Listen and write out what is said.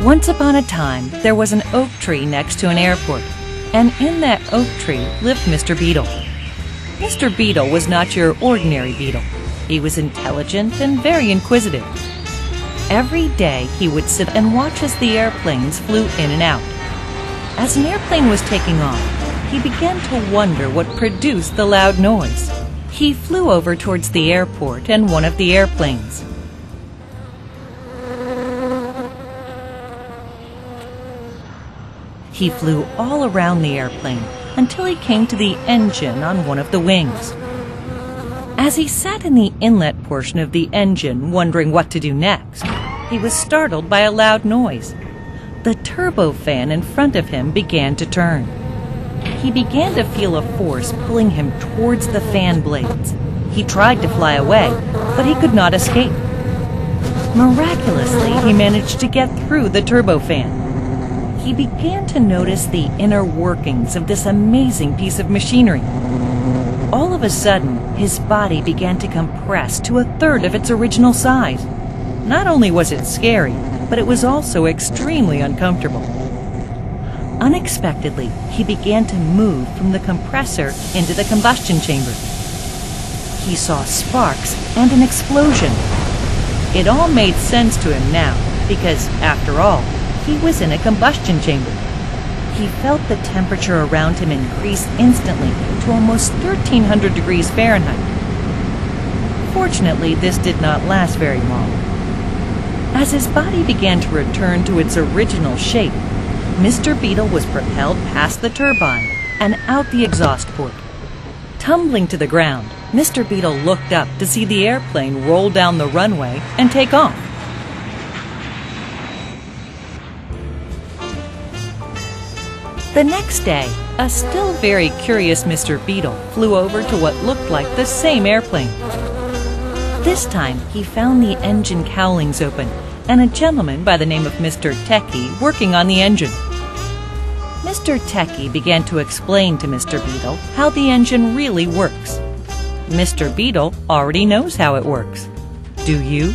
Once upon a time, there was an oak tree next to an airport, and in that oak tree lived Mr. Beetle. Mr. Beetle was not your ordinary beetle. He was intelligent and very inquisitive. Every day he would sit and watch as the airplanes flew in and out. As an airplane was taking off, he began to wonder what produced the loud noise. He flew over towards the airport and one of the airplanes. He flew all around the airplane until he came to the engine on one of the wings. As he sat in the inlet portion of the engine wondering what to do next, he was startled by a loud noise. The turbofan in front of him began to turn. He began to feel a force pulling him towards the fan blades. He tried to fly away, but he could not escape. Miraculously, he managed to get through the turbofan. He began to notice the inner workings of this amazing piece of machinery. All of a sudden, his body began to compress to a third of its original size. Not only was it scary, but it was also extremely uncomfortable. Unexpectedly, he began to move from the compressor into the combustion chamber. He saw sparks and an explosion. It all made sense to him now, because, after all, he was in a combustion chamber. He felt the temperature around him increase instantly to almost 1,300 degrees Fahrenheit. Fortunately, this did not last very long. As his body began to return to its original shape, Mr. Beetle was propelled past the turbine and out the exhaust port. Tumbling to the ground, Mr. Beetle looked up to see the airplane roll down the runway and take off. The next day, a still very curious Mr. Beetle flew over to what looked like the same airplane. This time, he found the engine cowlings open and a gentleman by the name of Mr. Techie working on the engine. Mr. Techie began to explain to Mr. Beetle how the engine really works. Mr. Beetle already knows how it works. Do you?